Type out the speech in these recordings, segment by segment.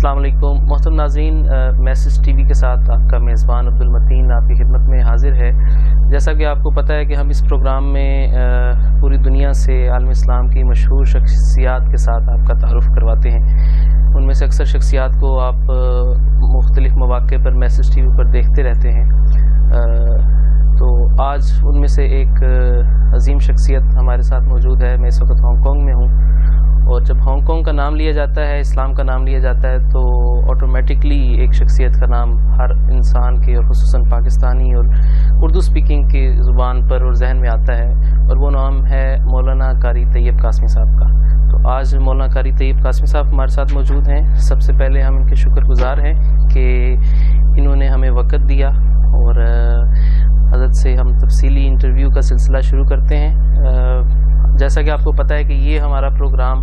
السلام علیکم محترم ناظرین، میسج ٹی وی کے ساتھ آپ کا میزبان عبدالمتین آپ کی خدمت میں حاضر ہے۔ جیسا کہ آپ کو پتہ ہے کہ ہم اس پروگرام میں پوری دنیا سے عالم اسلام کی مشہور شخصیات کے ساتھ آپ کا تعارف کرواتے ہیں۔ ان میں سے اکثر شخصیات کو آپ مختلف مواقع پر میسج ٹی وی پر دیکھتے رہتے ہیں، تو آج ان میں سے ایک عظیم شخصیت ہمارے ساتھ موجود ہے۔ میں اس وقت ہانگ کانگ میں ہوں، اور جب ہانگ کانگ کا نام لیا جاتا ہے، اسلام کا نام لیا جاتا ہے، تو آٹومیٹکلی ایک شخصیت کا نام ہر انسان کے اور خصوصاً پاکستانی اور اردو سپیکنگ کی زبان پر اور ذہن میں آتا ہے، اور وہ نام ہے مولانا قاری طیب قاسمی صاحب کا۔ تو آج مولانا قاری طیب قاسمی صاحب ہمارے ساتھ موجود ہیں۔ سب سے پہلے ہم ان کے شکر گزار ہیں کہ انہوں نے ہمیں وقت دیا، اور حضرت سے ہم تفصیلی انٹرویو کا سلسلہ شروع کرتے ہیں۔ جیسا کہ آپ کو پتہ ہے کہ یہ ہمارا پروگرام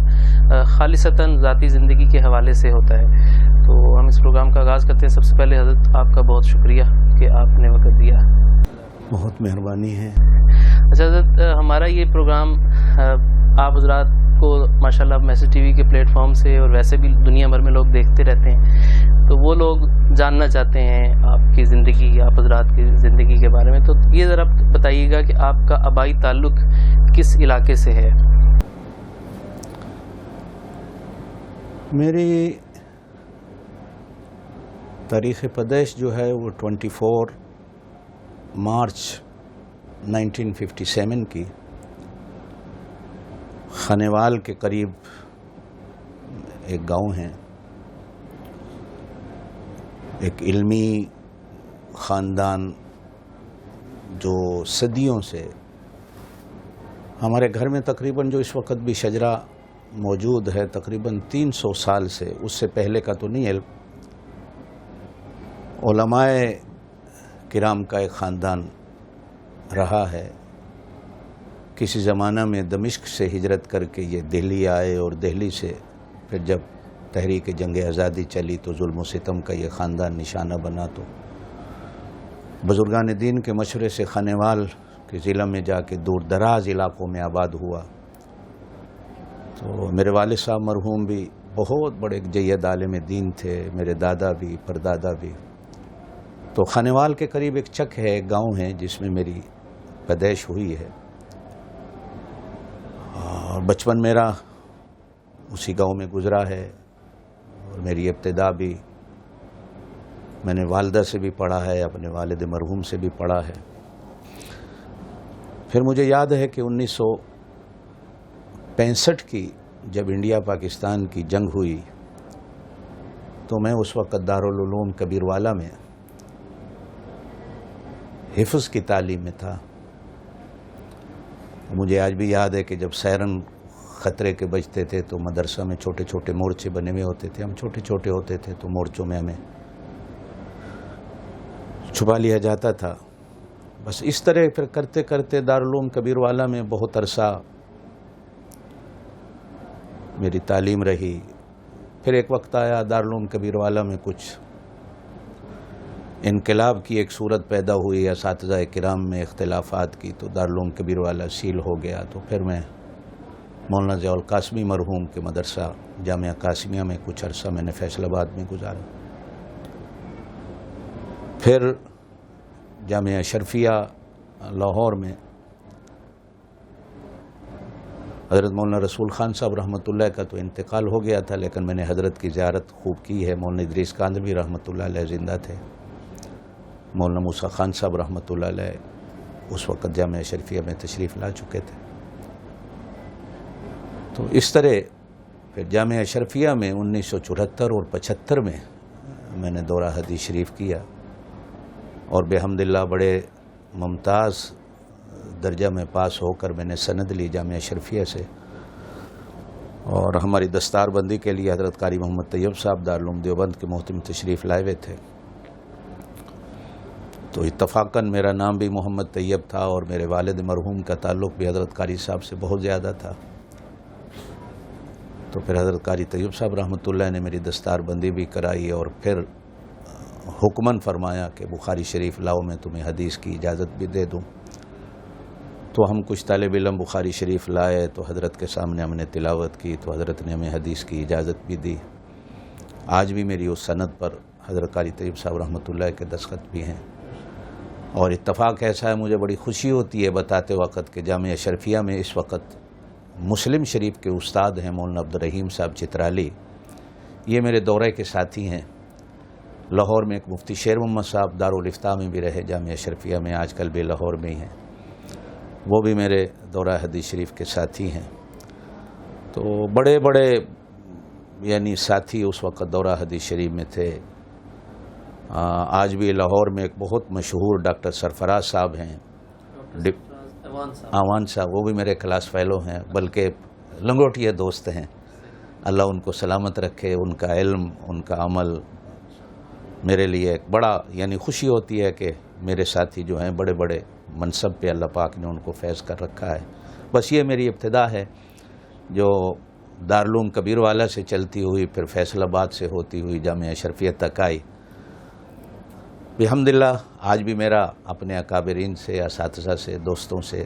خالصتاً ذاتی زندگی کے حوالے سے ہوتا ہے، تو ہم اس پروگرام کا آغاز کرتے ہیں۔ سب سے پہلے حضرت آپ کا بہت شکریہ کہ آپ نے وقت دیا۔ بہت مہربانی ہے۔ اچھا حضرت، ہمارا یہ پروگرام آپ حضرات کو ماشاءاللہ میسج ٹی وی کے پلیٹ فارم سے اور ویسے بھی دنیا بھر میں لوگ دیکھتے رہتے ہیں، تو وہ لوگ جاننا چاہتے ہیں آپ کی زندگی، آپ حضرات کی زندگی کے بارے میں۔ تو یہ ذرا بتائیے گا کہ آپ کا آبائی تعلق کس علاقے سے ہے؟ میری تاریخ پیدائش جو ہے وہ 24 مارچ 1957 کی خانیوال کے قریب ایک گاؤں ہے، ایک علمی خاندان جو صدیوں سے ہمارے گھر میں تقریباً جو اس وقت بھی شجرہ موجود ہے تقریباً 300 سال سے، اس سے پہلے کا تو نہیں علم، علماء کرام کا ایک خاندان رہا ہے۔ کسی زمانہ میں دمشق سے ہجرت کر کے یہ دہلی آئے، اور دہلی سے پھر جب تحریک جنگ آزادی چلی تو ظلم و ستم کا یہ خاندان نشانہ بنا، تو بزرگان دین کے مشورے سے خانیوال کے ضلع میں جا کے دور دراز علاقوں میں آباد ہوا۔ تو میرے والد صاحب مرحوم بھی بہت بڑے جید عالم دین تھے، میرے دادا بھی، پردادا بھی۔ تو خانیوال کے قریب ایک چک ہے، ایک گاؤں ہے جس میں میری پیدائش ہوئی ہے، اور بچپن میرا اسی گاؤں میں گزرا ہے، اور میری ابتدا بھی میں نے والدہ سے بھی پڑھا ہے، اپنے والد مرحوم سے بھی پڑھا ہے۔ پھر مجھے یاد ہے کہ 1965 کی جب انڈیا پاکستان کی جنگ ہوئی تو میں اس وقت دارالعلوم کبیروالا میں حفظ کی تعلیم میں تھا۔ مجھے آج بھی یاد ہے کہ جب سائرن خطرے کے بجتے تھے تو مدرسہ میں چھوٹے چھوٹے مورچے بنے ہوئے ہوتے تھے، ہم چھوٹے چھوٹے ہوتے تھے تو مورچوں میں ہمیں چھپا لیا جاتا تھا۔ بس اس طرح پھر کرتے کرتے دارالعلوم کبیروالا میں بہت عرصہ میری تعلیم رہی۔ پھر ایک وقت آیا دارالعلوم کبیروالا میں کچھ انقلاب کی ایک صورت پیدا ہوئی، اساتذہ کرام میں اختلافات کی، تو دارالعلوم کبیروالا سیل ہو گیا۔ تو پھر میں مولانا ضیاء القاسمی مرحوم کے مدرسہ جامعہ قاسمیہ میں کچھ عرصہ میں نے فیصل آباد میں گزارا۔ پھر جامعہ اشرفیہ لاہور میں حضرت مولانا رسول خان صاحب رحمۃ اللہ کا تو انتقال ہو گیا تھا، لیکن میں نے حضرت کی زیارت خوب کی ہے۔ مولانا ادریس کاندھلوی رحمۃ اللہ علیہ زندہ تھے، مولانا موسیٰ خان صاحب رحمۃ اللہ علیہ اس وقت جامعہ اشرفیہ میں تشریف لا چکے تھے۔ تو اس طرح پھر جامعہ اشرفیہ میں 1974 اور 75 میں میں نے دورہ حدیث شریف کیا، اور بحمداللہ بڑے ممتاز درجہ میں پاس ہو کر میں نے سند لی جامعہ اشرفیہ سے، اور ہماری دستار بندی کے لیے حضرت قاری محمد طیب صاحب دارالعلوم دیوبند کے محترم تشریف لائے ہوئے تھے۔ تو اتفاقاً میرا نام بھی محمد طیب تھا، اور میرے والد مرحوم کا تعلق بھی حضرت قاری صاحب سے بہت زیادہ تھا۔ تو پھر حضرت قاری طیب صاحب رحمۃ اللہ نے میری دستار بندی بھی کرائی، اور پھر حکماً فرمایا کہ بخاری شریف لاؤ، میں تمہیں حدیث کی اجازت بھی دے دوں۔ تو ہم کچھ طالب علم بخاری شریف لائے، تو حضرت کے سامنے ہم نے تلاوت کی، تو حضرت نے ہمیں حدیث کی اجازت بھی دی، آج بھی میری اس سند پر حضرت قاری طیب صاحب رحمۃ اللہ کے دستخط بھی ہیں. اور اتفاق ایسا ہے مجھے بڑی خوشی ہوتی ہے بتاتے وقت کہ جامعہ اشرفیہ میں اس وقت مسلم شریف کے استاد ہیں مولانا عبدالرحیم صاحب چترالی. یہ میرے دورے کے ساتھی ہیں. لاہور میں ایک مفتی شیر محمد صاحب دارالافتاء میں بھی رہے جامعہ اشرفیہ میں, آج کل بھی لاہور میں ہی ہیں, وہ بھی میرے دورہ حدیث شریف کے ساتھی ہیں. تو بڑے بڑے یعنی ساتھی اس وقت دورہ حدیث شریف میں تھے. آج بھی لاہور میں ایک بہت مشہور ڈاکٹر سرفراز صاحب ہیں, آوان صاحب, وہ بھی میرے کلاس فیلو ہیں, بلکہ لنگوٹیے دوست ہیں. اللہ ان کو سلامت رکھے. ان کا علم, ان کا عمل میرے لیے ایک بڑا یعنی خوشی ہوتی ہے کہ میرے ساتھی جو ہیں بڑے بڑے منصب پہ اللہ پاک نے ان کو فیض کر رکھا ہے. بس یہ میری ابتدا ہے جو دارالعلوم کبیر والا سے چلتی ہوئی پھر فیصل آباد سے ہوتی ہوئی جامعہ اشرفیہ تک آئی. الحمدللہ آج بھی میرا اپنے اکابرین سے, اساتذہ سے, دوستوں سے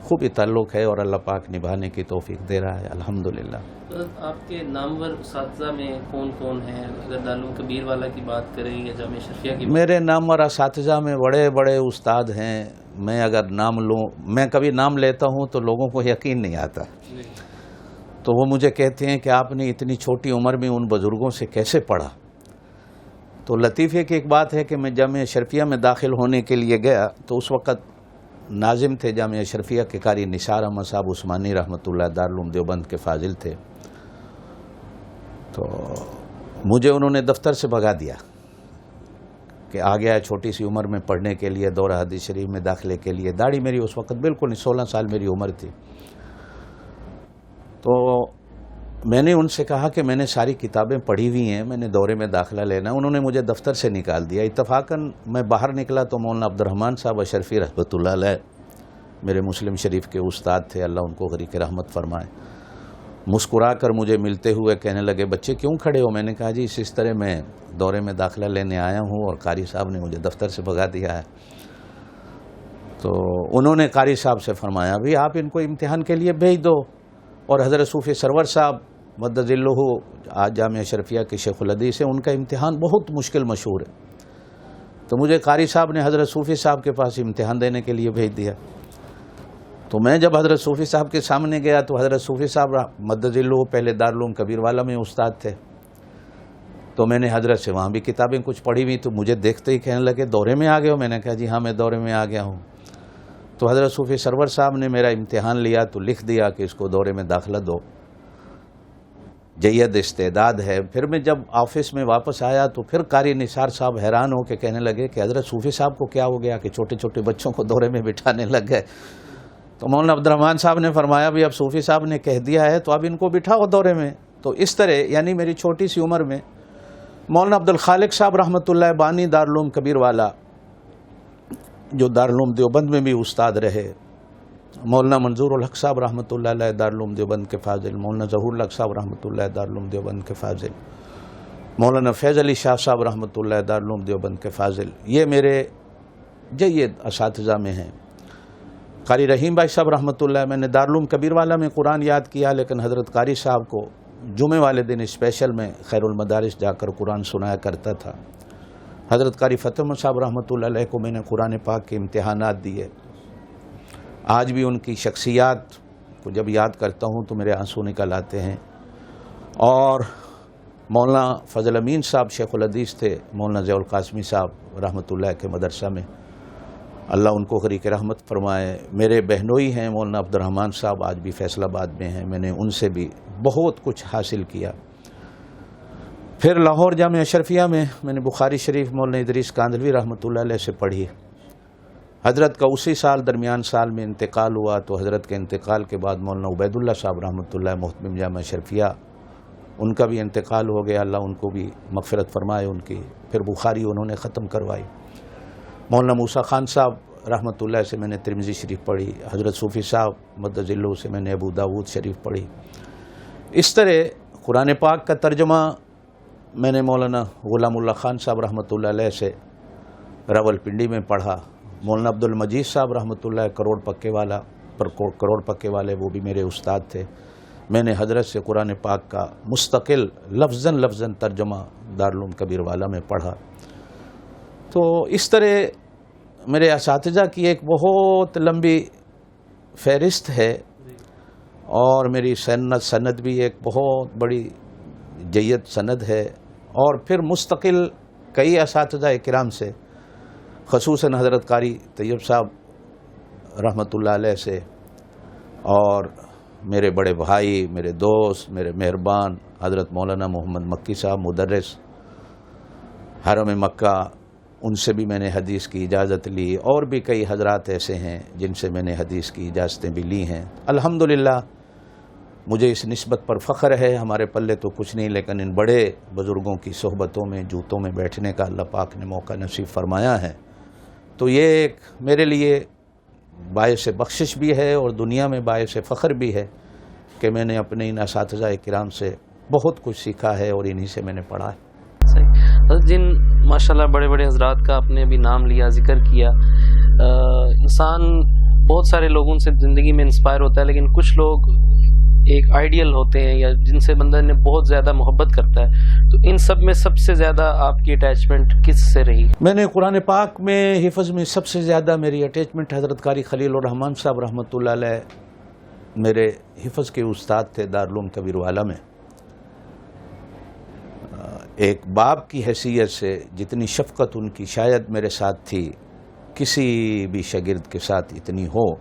خوب ہی تعلق ہے اور اللہ پاک نبھانے کی توفیق دے رہا ہے الحمدللہ. آپ کے نامور اساتذہ میں کون کون ہیں؟ اگر دارالعلوم کبیر والا کی بات کریں یا جامعہ اشرفیہ کی؟ میرے نامور اساتذہ میں بڑے بڑے استاد ہیں. میں اگر نام لوں, میں کبھی نام لیتا ہوں تو لوگوں کو یقین نہیں آتا, تو وہ مجھے کہتے ہیں کہ آپ نے اتنی چھوٹی عمر میں ان بزرگوں سے کیسے پڑھا. تو لطیفے کی ایک بات ہے کہ میں جامعہ اشرفیہ میں داخل ہونے کے لیے گیا تو اس وقت ناظم تھے جامعہ اشرفیہ کے قاری نثار احمد صاحب عثمانی رحمۃ اللہ, دارالعلوم دیوبند کے فاضل تھے. تو مجھے انہوں نے دفتر سے بھگا دیا کہ آ گیا چھوٹی سی عمر میں پڑھنے کے لیے دورہ حدیث شریف میں داخلے کے لیے. داڑھی میری اس وقت بالکل نہیں, 16 سال میری عمر تھی. تو میں نے ان سے کہا کہ میں نے ساری کتابیں پڑھی ہوئی ہیں, میں نے دورے میں داخلہ لینا. انہوں نے مجھے دفتر سے نکال دیا. اتفاقاً میں باہر نکلا تو مولانا عبدالرحمن صاحب اشرفی رحمۃ اللہ علیہ میرے مسلم شریف کے استاد تھے, اللہ ان کو غریق رحمت فرمائے, مسکرا کر مجھے ملتے ہوئے کہنے لگے بچے کیوں کھڑے ہو؟ میں نے کہا جی اس طرح میں دورے میں داخلہ لینے آیا ہوں اور قاری صاحب نے مجھے دفتر سے بھگا دیا ہے. تو انہوں نے قاری صاحب سے فرمایا بھی آپ ان کو امتحان کے لیے بھیج دو. اور حضرت صوفی سرور صاحب مدد اللہ آج جامعہ اشرفیہ کے شیخ الحدیث ہیں, ان کا امتحان بہت مشکل مشہور ہے. تو مجھے قاری صاحب نے حضرت صوفی صاحب کے پاس امتحان دینے کے لیے بھیج دیا. تو میں جب حضرت صوفی صاحب کے سامنے گیا تو حضرت صوفی صاحب مدد اللہ پہلے دارالعلوم کبیر والا میں استاد تھے. تو میں نے حضرت سے وہاں بھی کتابیں کچھ پڑھی ہوئی, تو مجھے دیکھتے ہی کہنے لگے دورے میں آ گئے ہو؟ میں نے کہا جی ہاں میں دورے میں آ گیا ہوں. تو حضرت صوفی سرور صاحب نے میرا امتحان لیا تو لکھ دیا کہ اس کو دورے میں داخلہ دو, جید استعداد ہے. پھر میں جب آفس میں واپس آیا تو پھر قاری نثار صاحب حیران ہو کے کہنے لگے کہ حضرت صوفی صاحب کو کیا ہو گیا کہ چھوٹے چھوٹے بچوں کو دورے میں بٹھانے لگ گئے. تو مولانا عبدالرحمن صاحب نے فرمایا بھی اب صوفی صاحب نے کہہ دیا ہے تو اب ان کو بٹھاؤ دورے میں. تو اس طرح یعنی میری چھوٹی سی عمر میں مولانا عبدالخالق صاحب رحمۃ اللہ بانی دارالعلوم کبیر والا جو دارالعلوم دیوبند میں بھی استاد رہے, مولانا منظور الحق صاحب رحمۃ اللہ علیہ دارالعلوم دیوبند کے فاضل, مولانا ظہور الحق صاحب رحمۃ اللہ دارالعلوم دیوبند کے فاضل, مولانا فیض علی شاہ صاحب رحمۃ اللہ دارالعلوم دیوبند کے فاضل, یہ میرے جید اساتذہ میں ہیں. قاری رحیم بھائی صاحب رحمۃ اللہ, میں نے دارالعلوم کبیر والا میں قرآن یاد کیا, لیکن حضرت قاری صاحب کو جمعے والے دن اسپیشل میں خیر المدارس جا کر قرآن سنایا کرتا تھا. حضرت قاری فتح محمد صاحب رحمۃ اللہ علیہ کو میں نے قرآن پاک کے امتحانات دیے. آج بھی ان کی شخصیات کو جب یاد کرتا ہوں تو میرے آنسو نکل آتے ہیں. اور مولانا فضل امین صاحب شیخ الحدیث تھے, مولانا ضیاء القاسمی صاحب رحمۃ اللہ کے مدرسہ میں, اللہ ان کو غریق رحمت فرمائے. میرے بہنوئی ہیں مولانا عبدالرحمن صاحب, آج بھی فیصل آباد میں ہیں, میں نے ان سے بھی بہت کچھ حاصل کیا. پھر لاہور جامعہ اشرفیہ میں نے بخاری شریف مولانا ادریس کاندھلوی رحمۃ اللہ علیہ سے پڑھی. حضرت کا اسی سال درمیان سال میں انتقال ہوا, تو حضرت کے انتقال کے بعد مولانا عبید اللہ صاحب رحمۃ اللہ محتمم جامعہ اشرفیہ, ان کا بھی انتقال ہو گیا, اللہ ان کو بھی مغفرت فرمائے ان کی. پھر بخاری انہوں نے ختم کروائی. مولانا موسیٰ خان صاحب رحمۃ اللہ سے میں نے ترمذی شریف پڑھی. حضرت صوفی صاحب مدد اللہ سے میں نے ابو داود شریف پڑھی. اس طرح قرآن پاک کا ترجمہ میں نے مولانا غلام اللہ خان صاحب رحمۃ اللہ علیہ سے راول پنڈی میں پڑھا. مولانا عبد المجید صاحب رحمۃ اللہ کروڑ پکے والے, وہ بھی میرے استاد تھے. میں نے حضرت سے قرآن پاک کا مستقل لفظاً لفظاً ترجمہ دارالعلوم کبیر والا میں پڑھا. تو اس طرح میرے اساتذہ کی ایک بہت لمبی فہرست ہے، اور میری سند بھی ایک بہت بڑی جید سند ہے. اور پھر مستقل کئی اساتذہ کرام سے، خصوصاً حضرت قاری طیب صاحب رحمۃ اللہ علیہ سے، اور میرے بڑے بھائی، میرے دوست، میرے مہربان حضرت مولانا محمد مکی صاحب مدرس حرم مکہ، ان سے بھی میں نے حدیث کی اجازت لی. اور بھی کئی حضرات ایسے ہیں جن سے میں نے حدیث کی اجازتیں بھی لی ہیں. الحمدللہ مجھے اس نسبت پر فخر ہے. ہمارے پلے تو کچھ نہیں، لیکن ان بڑے بزرگوں کی صحبتوں میں، جوتوں میں بیٹھنے کا اللہ پاک نے موقع نصیب فرمایا ہے. تو یہ ایک میرے لیے باعث بخشش بھی ہے اور دنیا میں باعث فخر بھی ہے کہ میں نے اپنے ان اساتذہ کرام سے بہت کچھ سیکھا ہے اور انہی سے میں نے پڑھا ہے. صحیح. جن ماشاءاللہ بڑے بڑے حضرات کا آپ نے بھی نام لیا، ذکر کیا، انسان بہت سارے لوگوں سے زندگی میں انسپائر ہوتا ہے، لیکن کچھ لوگ ایک آئیڈیل ہوتے ہیں یا جن سے بندہ نے بہت زیادہ محبت کرتا ہے. تو ان سب میں سب سے زیادہ آپ کی اٹیچمنٹ کس سے رہی؟ میں نے قرآن پاک میں حفظ میں سب سے زیادہ میری اٹیچمنٹ حضرت قاری خلیل الرحمن صاحب رحمۃ اللہ علیہ، میرے حفظ کے استاد تھے دارالعلوم کبیر والا میں. ایک باپ کی حیثیت سے جتنی شفقت ان کی شاید میرے ساتھ تھی کسی بھی شاگرد کے ساتھ اتنی ہو.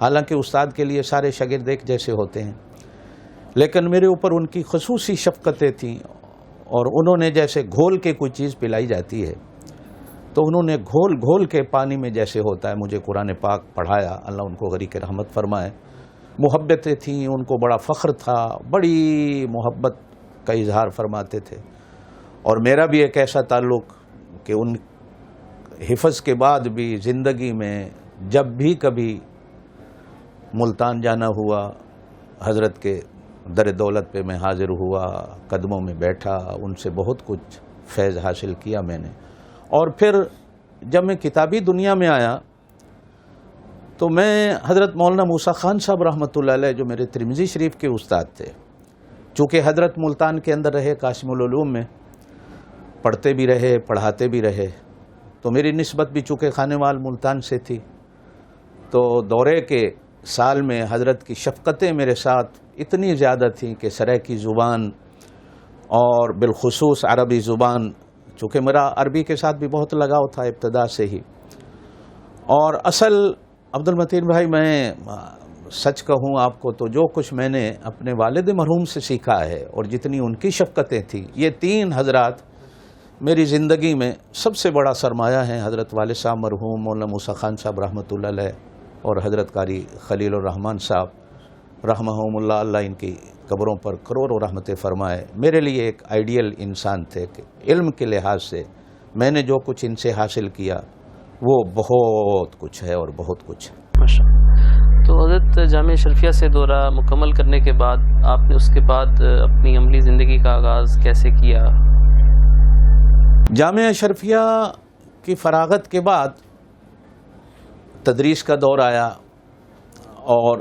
حالانکہ استاد کے لیے سارے شاگرد ایک جیسے ہوتے ہیں، لیکن میرے اوپر ان کی خصوصی شفقتیں تھیں. اور انہوں نے جیسے گھول کے کوئی چیز پلائی جاتی ہے تو انہوں نے گھول گھول کے پانی میں جیسے ہوتا ہے مجھے قرآن پاک پڑھایا. اللہ ان کو غریق رحمت فرمائے. محبتیں تھیں، ان کو بڑا فخر تھا، بڑی محبت کا اظہار فرماتے تھے. اور میرا بھی ایک ایسا تعلق کہ ان حفظ کے بعد بھی زندگی میں جب بھی کبھی ملتان جانا ہوا، حضرت کے در دولت پہ میں حاضر ہوا، قدموں میں بیٹھا، ان سے بہت کچھ فیض حاصل کیا میں نے. اور پھر جب میں کتابی دنیا میں آیا تو میں حضرت مولانا موسیٰ خان صاحب رحمۃ اللہ علیہ جو میرے ترمذی شریف کے استاد تھے، چونکہ حضرت ملتان کے اندر رہے، قاسم العلوم میں پڑھتے بھی رہے، پڑھاتے بھی رہے، تو میری نسبت بھی چونکہ خانے وال ملتان سے تھی، تو دورے کے سال میں حضرت کی شفقتیں میرے ساتھ اتنی زیادہ تھیں کہ سرائیکی زبان اور بالخصوص عربی زبان، چونکہ میرا عربی کے ساتھ بھی بہت لگاؤ تھا ابتدا سے ہی. اور اصل عبد المتین بھائی، میں سچ کہوں آپ کو تو جو کچھ میں نے اپنے والد مرحوم سے سیکھا ہے اور جتنی ان کی شفقتیں تھیں، یہ تین حضرات میری زندگی میں سب سے بڑا سرمایہ ہیں. حضرت والد صاحب مرحوم مولانا موسیٰ خان صاحب رحمۃ اللہ علیہ اور حضرت قاری خلیل الرحمن صاحب رحمہم اللہ، اللہ ان کی قبروں پر کروڑوں رحمتیں فرمائے. میرے لیے ایک آئیڈیل انسان تھے کہ علم کے لحاظ سے میں نے جو کچھ ان سے حاصل کیا وہ بہت کچھ ہے اور بہت کچھ ہے. تو حضرت جامعہ اشرفیہ سے دورہ مکمل کرنے کے بعد آپ نے اس کے بعد اپنی عملی زندگی کا آغاز کیسے کیا؟ جامعہ اشرفیہ کی فراغت کے بعد تدریس کا دور آیا اور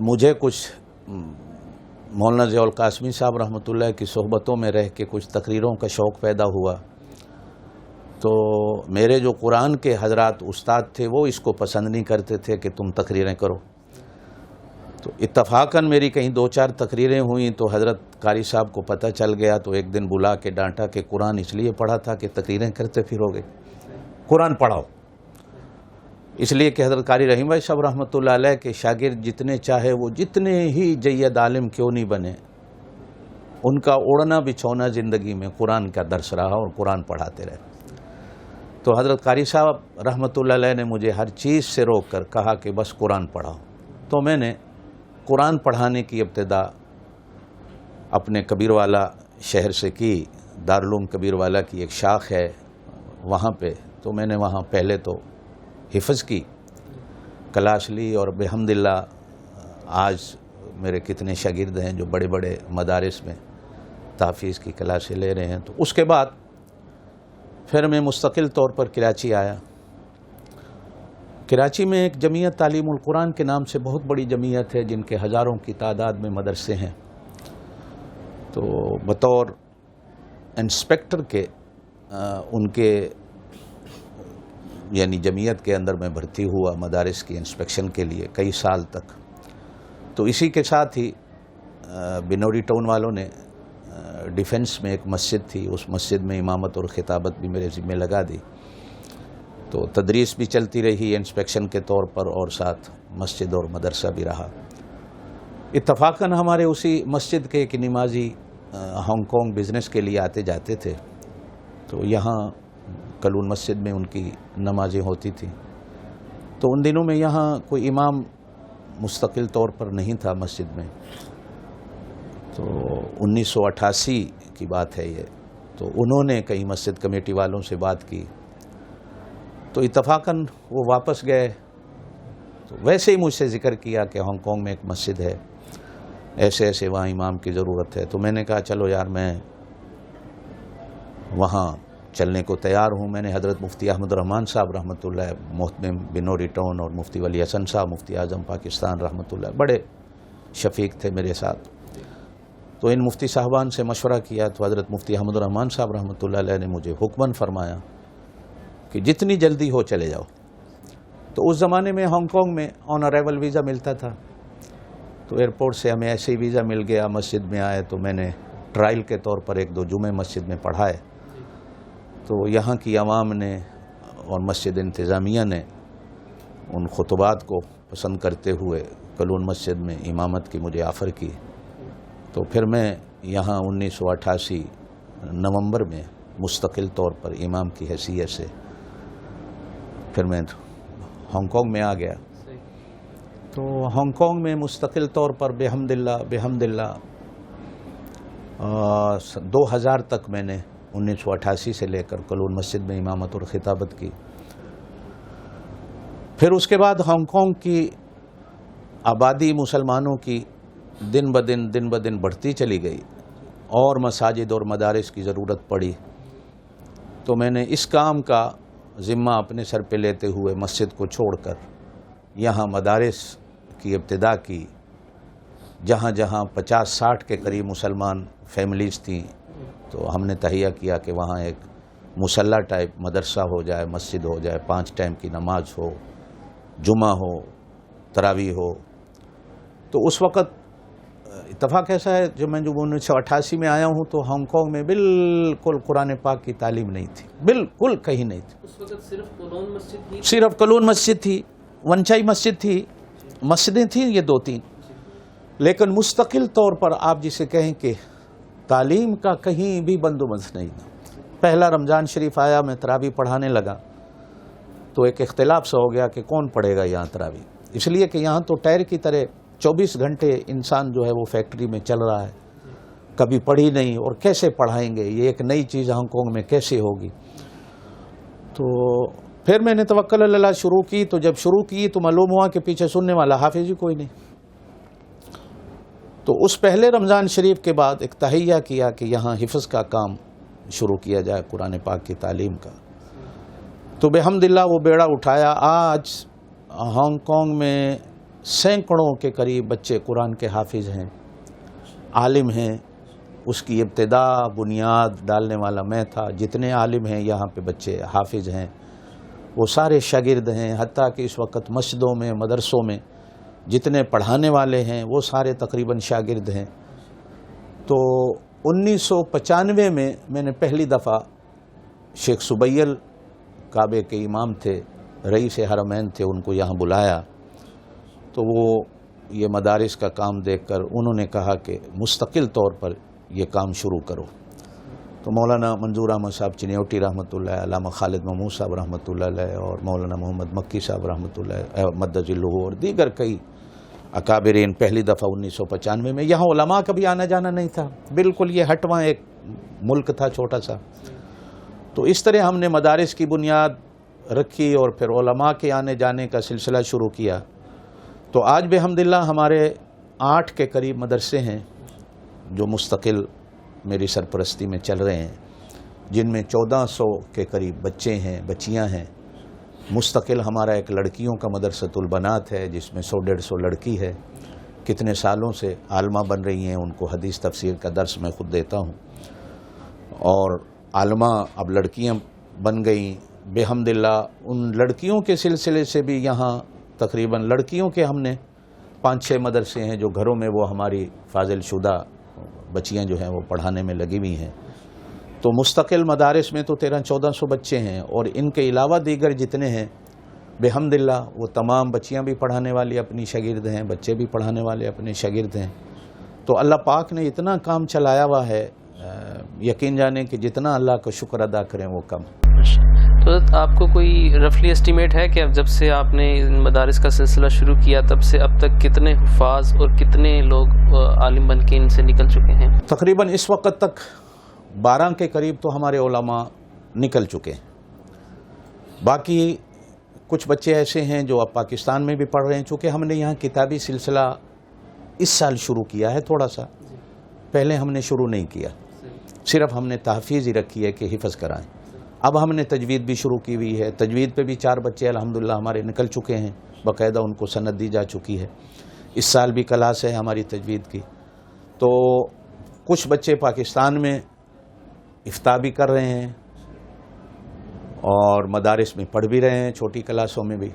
مجھے کچھ مولانا ضیاء القاسمی صاحب رحمۃ اللہ کی صحبتوں میں رہ کے کچھ تقریروں کا شوق پیدا ہوا. تو میرے جو قرآن کے حضرات استاد تھے وہ اس کو پسند نہیں کرتے تھے کہ تم تقریریں کرو. تو اتفاقاً میری کہیں دو چار تقریریں ہوئیں تو حضرت قاری صاحب کو پتہ چل گیا تو ایک دن بلا کے ڈانٹا کہ قرآن اس لیے پڑھا تھا کہ تقریریں کرتے پھرو گے، قرآن پڑھاؤ. اس لیے کہ حضرت قاری رحیم بھائی صاحب رحمۃ اللہ علیہ کے شاگرد جتنے چاہے وہ جتنے ہی جید عالم کیوں نہیں بنے، ان کا اڑنا بچھونا زندگی میں قرآن کا درس رہا اور قرآن پڑھاتے رہے. تو حضرت قاری صاحب رحمۃ اللہ علیہ نے مجھے ہر چیز سے روک کر کہا کہ بس قرآن پڑھاؤ. تو میں نے قرآن پڑھانے کی ابتدا اپنے کبیر والا شہر سے کی. دارالعلوم کبیر والا کی ایک شاخ ہے وہاں پہ، تو میں نے وہاں پہلے تو حفظ کی کلاس لی اور بحمدللہ آج میرے کتنے شاگرد ہیں جو بڑے بڑے مدارس میں تحفیظ کی کلاسیں لے رہے ہیں. تو اس کے بعد پھر میں مستقل طور پر کراچی آیا کراچی میں ایک جمعیت تعلیم القرآن کے نام سے بہت بڑی جمعیت ہے، جن کے ہزاروں کی تعداد میں مدرسے ہیں. تو بطور انسپیکٹر کے ان کے یعنی جمعیت کے اندر میں بھرتی ہوا مدارس کی انسپیکشن کے لیے کئی سال تک. تو اسی کے ساتھ ہی بنوری ٹاؤن والوں نے ڈیفنس میں ایک مسجد تھی، اس مسجد میں امامت اور خطابت بھی میرے ذمہ لگا دی. تو تدریس بھی چلتی رہی انسپیکشن کے طور پر، اور ساتھ مسجد اور مدرسہ بھی رہا. اتفاقاً ہمارے اسی مسجد کے ایک نمازی ہانگ کانگ بزنس کے لیے آتے جاتے تھے. تو یہاں کلون مسجد میں ان کی نمازیں ہوتی تھیں. تو ان دنوں میں یہاں کوئی امام مستقل طور پر نہیں تھا مسجد میں. تو 1988 کی بات ہے یہ. تو انہوں نے کئی مسجد کمیٹی والوں سے بات کی، تو اتفاقاً وہ واپس گئے. تو ویسے ہی مجھ سے ذکر کیا کہ ہانگ کانگ میں ایک مسجد ہے، ایسے ایسے وہاں امام کی ضرورت ہے. تو میں نے کہا چلو یار میں وہاں چلنے کو تیار ہوں. میں نے حضرت مفتی احمد الرحمان صاحب رحمۃ اللہ، محتمم بنوری ٹاؤن، اور مفتی ولی حسن صاحب مفتی اعظم پاکستان رحمۃ اللہ، بڑے شفیق تھے میرے ساتھ. تو ان مفتی صاحبان سے مشورہ کیا. تو حضرت مفتی احمد الرحمان صاحب رحمۃ اللہ علیہ نے مجھے حکماً فرمایا کہ جتنی جلدی ہو چلے جاؤ. تو اس زمانے میں ہانگ کانگ میں آن ارائیول ویزا ملتا تھا. تو ایئرپورٹ سے ہمیں ایسے ہی ویزا مل گیا. مسجد میں آئے تو میں نے ٹرائل کے طور پر 1-2 جمعے مسجد میں پڑھائے. تو یہاں کی عوام نے اور مسجد انتظامیہ نے ان خطبات کو پسند کرتے ہوئے کلون مسجد میں امامت کی مجھے آفر کی. تو پھر میں یہاں 1988 نومبر میں مستقل طور پر امام کی حیثیت سے پھر میں ہانگ کانگ میں آ گیا. تو ہانگ کانگ میں مستقل طور پر بحمد اللہ 2000 تک میں نے 1988 سے لے کر کلون مسجد میں امامت اور خطابت کی. پھر اس کے بعد ہانگ کانگ کی آبادی مسلمانوں کی دن بدن بڑھتی چلی گئی، اور مساجد اور مدارس کی ضرورت پڑی. تو میں نے اس کام کا ذمہ اپنے سر پہ لیتے ہوئے مسجد کو چھوڑ کر یہاں مدارس کی ابتدا کی. جہاں جہاں 50-60 کے قریب مسلمان فیملیز تھیں، تو ہم نے تہیہ کیا کہ وہاں ایک مسلح ٹائپ مدرسہ ہو جائے، مسجد ہو جائے، 5 ٹائم کی نماز ہو، جمعہ ہو، تراویح ہو. تو اس وقت اتفاق ایسا ہے جب میں 1988 میں آیا ہوں تو ہانگ کانگ میں بالکل قرآن پاک کی تعلیم نہیں تھی، بالکل کہیں نہیں تھی. اس وقت صرف کلون مسجد تھی، ونچائی مسجد تھی، مسجدیں تھیں یہ 2-3. لیکن مستقل طور پر آپ جسے کہیں کہ تعلیم کا کہیں بھی بندوبست نہیں تھا. پہلا رمضان شریف آیا، میں تراویح پڑھانے لگا تو ایک اختلاف سا ہو گیا کہ کون پڑھے گا یہاں تراویح. اس لیے کہ یہاں تو ٹائر کی طرح 24 گھنٹے انسان جو ہے وہ فیکٹری میں چل رہا ہے، کبھی پڑھی نہیں، اور کیسے پڑھائیں گے، یہ ایک نئی چیز ہانگ کانگ میں کیسے ہوگی. تو پھر میں نے توکل اللہ شروع کی. تو جب شروع کی تو معلوم ہوا کہ پیچھے سننے والا حافظ ہی کوئی نہیں. تو اس پہلے رمضان شریف کے بعد ایک تہیہ کیا کہ یہاں حفظ کا کام شروع کیا جائے، قرآن پاک کی تعلیم کا. تو بحمد اللہ وہ بیڑا اٹھایا. آج ہانگ کانگ میں سینکڑوں کے قریب بچے قرآن کے حافظ ہیں، عالم ہیں. اس کی ابتدا بنیاد ڈالنے والا میں تھا. جتنے عالم ہیں یہاں پہ بچے حافظ ہیں، وہ سارے شاگرد ہیں. حتیٰ کہ اس وقت مسجدوں میں، مدرسوں میں جتنے پڑھانے والے ہیں وہ سارے تقریباً شاگرد ہیں. تو 1995 میں نے پہلی دفعہ شیخ سبیل کعبے کے امام تھے، رئیس حرمین تھے، ان کو یہاں بلایا. تو وہ یہ مدارس کا کام دیکھ کر انہوں نے کہا کہ مستقل طور پر یہ کام شروع کرو. تو مولانا منظور احمد صاحب چنیوٹی رحمۃ اللہ، علامہ خالد محمود صاحب رحمۃ اللہ علیہ، اور مولانا محمد مکی صاحب رحمۃ اللہ مدد اللہ، اور دیگر کئی اکابرین پہلی دفعہ 1995 میں. یہاں علماء کا بھی آنا جانا نہیں تھا، بالکل یہ ہٹواں ایک ملک تھا چھوٹا سا. تو اس طرح ہم نے مدارس کی بنیاد رکھی اور پھر علماء کے آنے جانے کا سلسلہ شروع کیا. تو آج بحمدللہ ہمارے 8 کے قریب مدرسے ہیں جو مستقل میری سرپرستی میں چل رہے ہیں، جن میں 1400 کے قریب بچے ہیں، بچیاں ہیں. مستقل ہمارا ایک لڑکیوں کا مدرسۃ البنات ہے جس میں 100-150 لڑکی ہے، کتنے سالوں سے عالمہ بن رہی ہیں، ان کو حدیث تفسیر کا درس میں خود دیتا ہوں، اور عالمہ اب لڑکیاں بن گئیں بحمد اللہ۔ ان لڑکیوں کے سلسلے سے بھی یہاں تقریباً لڑکیوں کے ہم نے 5-6 مدرسے ہیں جو گھروں میں وہ ہماری فاضل شدہ بچیاں جو ہیں وہ پڑھانے میں لگی ہوئی ہیں۔ تو مستقل مدارس میں تو 1300-1400 بچے ہیں، اور ان کے علاوہ دیگر جتنے ہیں بحمد اللہ وہ تمام بچیاں بھی پڑھانے والی اپنی شاگرد ہیں، بچے بھی پڑھانے والے اپنے شاگرد ہیں۔ تو اللہ پاک نے اتنا کام چلایا ہوا ہے، یقین جانیں کہ جتنا اللہ کا شکر ادا کریں وہ کم۔ تو آپ کو کوئی رفلی ایسٹیمیٹ ہے کہ اب جب سے آپ نے مدارس کا سلسلہ شروع کیا تب سے اب تک کتنے حفاظ اور کتنے لوگ عالم بن کے ان سے نکل چکے ہیں؟ تقریباً اس وقت تک 12 کے قریب تو ہمارے علماء نکل چکے ہیں۔ باقی کچھ بچے ایسے ہیں جو اب پاکستان میں بھی پڑھ رہے ہیں، چونکہ ہم نے یہاں کتابی سلسلہ اس سال شروع کیا ہے، تھوڑا سا پہلے ہم نے شروع نہیں کیا، صرف ہم نے تحفیظ ہی رکھی ہے کہ حفظ کرائیں۔ اب ہم نے تجوید بھی شروع کی ہوئی ہے، تجوید پہ بھی 4 بچے الحمدللہ ہمارے نکل چکے ہیں، باقاعدہ ان کو سند دی جا چکی ہے۔ اس سال بھی کلاس ہے ہماری تجوید کی۔ تو کچھ بچے پاکستان میں افتاء بھی کر رہے ہیں اور مدارس میں پڑھ بھی رہے ہیں، چھوٹی کلاسوں میں بھی،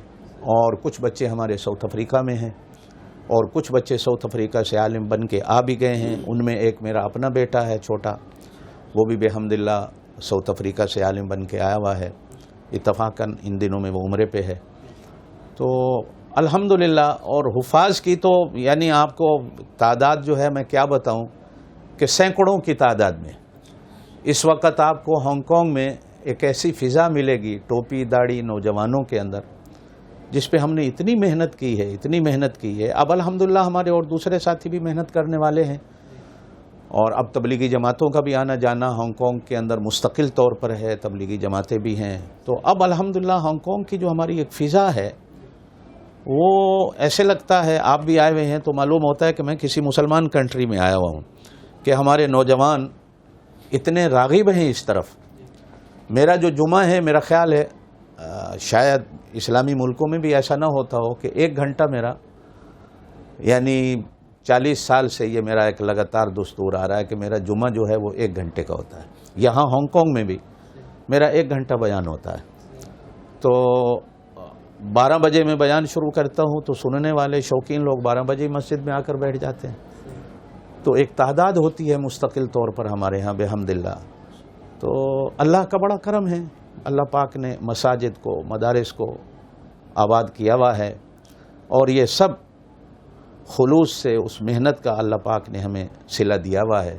اور کچھ بچے ہمارے ساؤتھ افریقہ میں ہیں، اور کچھ بچے ساؤتھ افریقہ سے عالم بن کے آ بھی گئے ہیں۔ ان میں ایک میرا اپنا بیٹا ہے چھوٹا، وہ بھی بحمداللہ ساؤتھ افریقہ سے عالم بن کے آیا ہوا ہے، اتفاقاً ان دنوں میں وہ عمرے پہ ہے۔ تو الحمدللہ، اور حفاظ کی تو یعنی آپ کو تعداد جو ہے میں کیا بتاؤں کہ سینکڑوں کی تعداد میں اس وقت آپ کو ہانگ کانگ میں ایک ایسی فضا ملے گی ٹوپی داڑھی نوجوانوں کے اندر، جس پہ ہم نے اتنی محنت کی ہے، اتنی محنت کی ہے۔ اب الحمدللہ ہمارے اور دوسرے ساتھی بھی محنت کرنے والے ہیں، اور اب تبلیغی جماعتوں کا بھی آنا جانا ہانگ کانگ کے اندر مستقل طور پر ہے، تبلیغی جماعتیں بھی ہیں۔ تو اب الحمدللہ ہانگ کانگ کی جو ہماری ایک فضا ہے وہ ایسے لگتا ہے، آپ بھی آئے ہوئے ہیں تو معلوم ہوتا ہے کہ میں کسی مسلمان کنٹری میں آیا ہوا ہوں، کہ ہمارے نوجوان اتنے راغب ہیں اس طرف۔ میرا جو جمعہ ہے، میرا خیال ہے شاید اسلامی ملکوں میں بھی ایسا نہ ہوتا ہو کہ 1 گھنٹہ میرا، یعنی 40 سال سے یہ میرا ایک لگاتار دستور آ رہا ہے کہ میرا جمعہ جو ہے وہ 1 گھنٹے کا ہوتا ہے۔ یہاں ہانگ کانگ میں بھی میرا 1 گھنٹہ بیان ہوتا ہے۔ تو 12 بجے میں بیان شروع کرتا ہوں تو سننے والے شوقین لوگ 12 بجے مسجد میں آ کر بیٹھ جاتے ہیں۔ تو ایک تعداد ہوتی ہے مستقل طور پر ہمارے ہاں بحمداللہ۔ تو اللہ کا بڑا کرم ہے، اللہ پاک نے مساجد کو، مدارس کو آباد کیا ہوا ہے، اور یہ سب خلوص سے اس محنت کا اللہ پاک نے ہمیں صلہ دیا ہوا ہے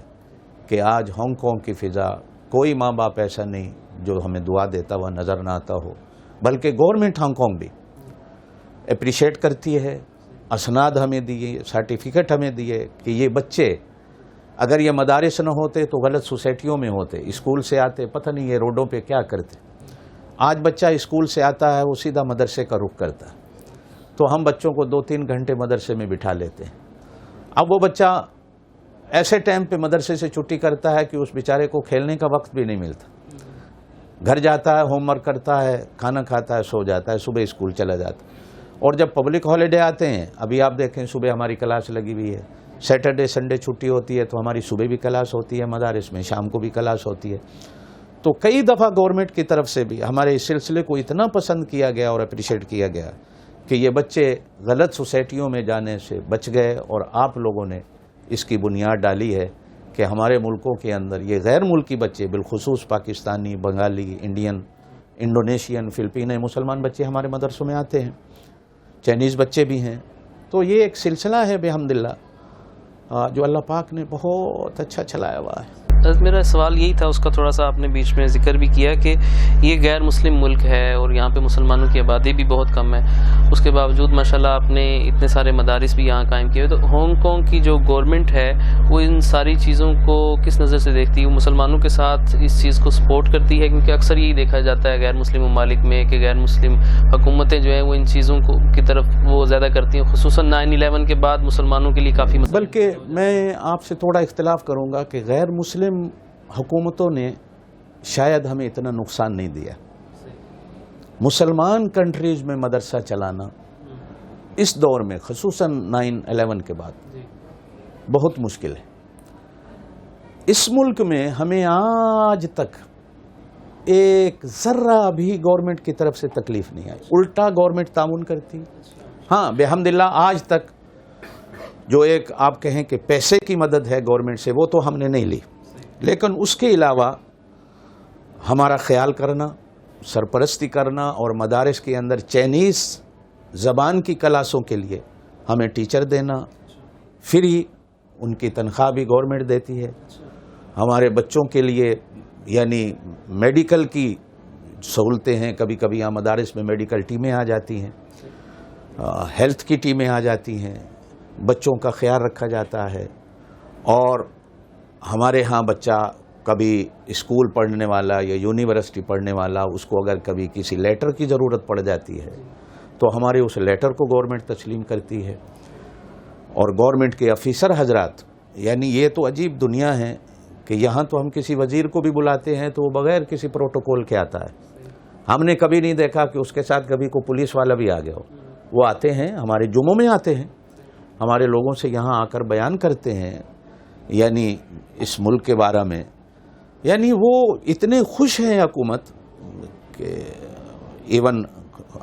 کہ آج ہانگ کانگ کی فضا کوئی ماں باپ ایسا نہیں جو ہمیں دعا دیتا ہوا نظر نہ آتا ہو، بلکہ گورنمنٹ ہانگ کانگ بھی اپریشیٹ کرتی ہے، اسناد ہمیں دیے، سرٹیفکیٹ ہمیں دیے کہ یہ بچے اگر یہ مدارس نہ ہوتے تو غلط سوسائٹیوں میں ہوتے، اسکول سے آتے پتہ نہیں یہ روڈوں پہ کیا کرتے۔ آج بچہ اسکول سے آتا ہے وہ سیدھا مدرسے کا رخ کرتا ہے، تو ہم بچوں کو 2-3 گھنٹے مدرسے میں بٹھا لیتے ہیں۔ اب وہ بچہ ایسے ٹائم پہ مدرسے سے چھٹی کرتا ہے کہ اس بیچارے کو کھیلنے کا وقت بھی نہیں ملتا، گھر جاتا ہے، ہوم ورک کرتا ہے، کھانا کھاتا ہے، سو جاتا ہے، صبح اسکول چلا جاتا ہے۔ اور جب پبلک ہالیڈے آتے ہیں، ابھی آپ دیکھیں صبح ہماری کلاس لگی ہوئی ہے، سیٹرڈے سنڈے چھٹی ہوتی ہے تو ہماری صبح بھی کلاس ہوتی ہے مدارس میں، شام کو بھی کلاس ہوتی ہے۔ تو کئی دفعہ گورنمنٹ کی طرف سے بھی ہمارے اس سلسلے کو اتنا پسند کیا گیا اور اپریشیٹ کیا گیا کہ یہ بچے غلط سوسائٹیوں میں جانے سے بچ گئے، اور آپ لوگوں نے اس کی بنیاد ڈالی ہے کہ ہمارے ملکوں کے اندر یہ غیر ملکی بچے، بالخصوص پاکستانی، بنگالی، انڈین، انڈونیشین، فلپینی مسلمان بچے ہمارے مدرسوں میں آتے ہیں، چائنیز بچے بھی ہیں۔ تو یہ ایک سلسلہ ہے بحمداللہ جو اللہ پاک نے بہت اچھا چلایا ہوا ہے۔ میرا سوال یہی تھا، اس کا تھوڑا سا آپ نے بیچ میں ذکر بھی کیا کہ یہ غیر مسلم ملک ہے اور یہاں پہ مسلمانوں کی آبادی بھی بہت کم ہے، اس کے باوجود ماشاءاللہ آپ نے اتنے سارے مدارس بھی یہاں قائم کیے ہوئے۔ تو ہانگ کانگ کی جو گورنمنٹ ہے وہ ان ساری چیزوں کو کس نظر سے دیکھتی ہے؟ وہ مسلمانوں کے ساتھ اس چیز کو سپورٹ کرتی ہے؟ کیونکہ اکثر یہی دیکھا جاتا ہے غیر مسلم ممالک میں کہ غیر مسلم حکومتیں جو ہیں وہ ان چیزوں کو کی طرف وہ زیادہ کرتی ہیں، خصوصاً 9/11 کے بعد مسلمانوں کے لیے کافی بلکہ میں آپ سے تھوڑا اختلاف کروں گا کہ غیر مسلم حکومتوں نے شاید ہمیں اتنا نقصان نہیں دیا۔ مسلمان کنٹریز میں مدرسہ چلانا اس دور میں خصوصاً 9/11 کے بعد بہت مشکل ہے. اس ملک میں ہمیں آج تک ایک ذرہ بھی گورنمنٹ کی طرف سے تکلیف نہیں آئی, الٹا گورنمنٹ تعاون کرتی. ہاں بحمداللہ آج تک جو ایک آپ کہیں کہ پیسے کی مدد ہے گورنمنٹ سے وہ تو ہم نے نہیں لی, لیکن اس کے علاوہ ہمارا خیال کرنا, سرپرستی کرنا اور مدارس کے اندر چائنیز زبان کی کلاسوں کے لیے ہمیں ٹیچر دینا, فری ان کی تنخواہ بھی گورنمنٹ دیتی ہے. ہمارے بچوں کے لیے یعنی میڈیکل کی سہولتیں ہیں, کبھی کبھی یہاں مدارس میں میڈیکل ٹیمیں آ جاتی ہیں, ہیلتھ کی ٹیمیں آ جاتی ہیں, بچوں کا خیال رکھا جاتا ہے. اور ہمارے ہاں بچہ کبھی اسکول پڑھنے والا یا یونیورسٹی پڑھنے والا, اس کو اگر کبھی کسی لیٹر کی ضرورت پڑ جاتی ہے تو ہمارے اس لیٹر کو گورنمنٹ تسلیم کرتی ہے. اور گورنمنٹ کے افیسر حضرات, یعنی یہ تو عجیب دنیا ہے کہ یہاں تو ہم کسی وزیر کو بھی بلاتے ہیں تو وہ بغیر کسی پروٹوکول کے آتا ہے. ہم نے کبھی نہیں دیکھا کہ اس کے ساتھ کبھی کوئی پولیس والا بھی آ گیا ہو. وہ آتے ہیں, ہمارے جمعوں میں آتے ہیں, ہمارے لوگوں سے یہاں آ کر بیان کرتے ہیں یعنی اس ملک کے بارے میں. یعنی وہ اتنے خوش ہیں حکومت کہ ایون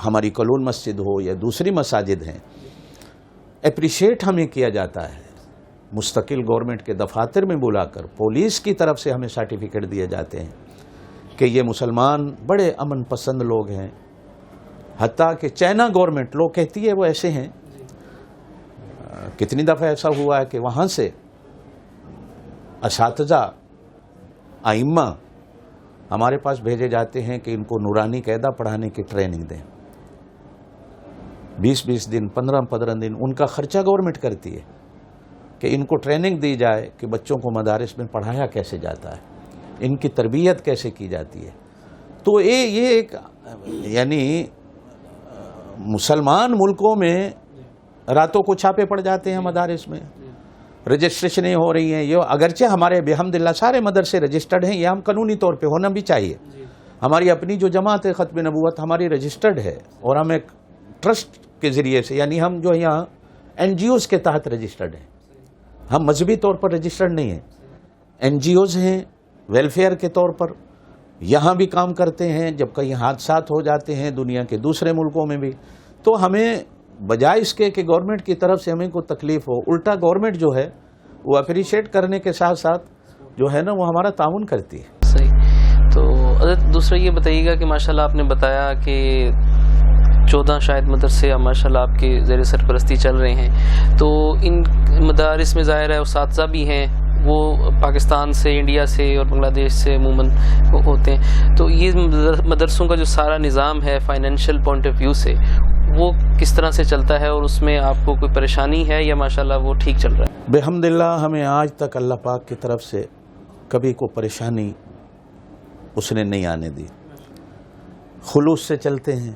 ہماری کلون مسجد ہو یا دوسری مساجد ہیں, اپریشیٹ ہمیں کیا جاتا ہے. مستقل گورنمنٹ کے دفاتر میں بلا کر پولیس کی طرف سے ہمیں سرٹیفکیٹ دیے جاتے ہیں کہ یہ مسلمان بڑے امن پسند لوگ ہیں. حتیٰ کہ چائنا گورنمنٹ لوگ کہتی ہے وہ ایسے ہیں. کتنی دفعہ ایسا ہوا ہے کہ وہاں سے اساتذہ ائمہ ہمارے پاس بھیجے جاتے ہیں کہ ان کو نورانی قاعدہ پڑھانے کی ٹریننگ دیں. 20 دن 15 دن ان کا خرچہ گورنمنٹ کرتی ہے کہ ان کو ٹریننگ دی جائے کہ بچوں کو مدارس میں پڑھایا کیسے جاتا ہے, ان کی تربیت کیسے کی جاتی ہے. تو یہ ایک یعنی مسلمان ملکوں میں راتوں کو چھاپے پڑ جاتے ہیں مدارس میں, رجسٹریشنیں ہو رہی ہیں. یہ اگرچہ ہمارے بحمداللہ سارے مدرسے رجسٹرڈ ہیں, یہ ہم قانونی طور پہ ہونا بھی چاہیے. ہماری اپنی جو جماعت ہے ختم نبوت ہماری رجسٹرڈ ہے اور ہم ایک ٹرسٹ کے ذریعے سے, یعنی ہم جو یہاں NGOs کے تحت رجسٹرڈ ہیں, ہم مذہبی طور پر رجسٹرڈ نہیں ہیں. NGOs ہیں ویلفیئر کے طور پر, یہاں بھی کام کرتے ہیں. جب کہیں حادثات ہو جاتے ہیں دنیا کے دوسرے ملکوں میں بھی, تو ہمیں بجائے اس کے کہ گورنمنٹ کی طرف سے ہمیں کوئی تکلیف ہو, الٹا گورنمنٹ جو ہے وہ اپریشیٹ کرنے کے ساتھ ساتھ جو ہے نا وہ ہمارا تعاون کرتی ہے. صحیح. تو حضرت دوسرا یہ بتائیے گا کہ ماشاءاللہ آپ نے بتایا کہ 14 شاید مدرسے اب ماشاءاللہ آپ کے زیر سرپرستی چل رہے ہیں. تو ان مدارس میں ظاہر ہے اساتذہ بھی ہیں, وہ پاکستان سے, انڈیا سے اور بنگلہ دیش سے عموماً ہوتے ہیں. تو یہ مدرسوں کا جو سارا نظام ہے فائنینشیل پوائنٹ آف ویو سے وہ کس طرح سے چلتا ہے, اور اس میں آپ کو کوئی پریشانی ہے یا ماشاءاللہ وہ ٹھیک چل رہا ہے؟ بحمداللہ ہمیں آج تک اللہ پاک کی طرف سے کبھی کوئی پریشانی اس نے نہیں آنے دی. خلوص سے چلتے ہیں,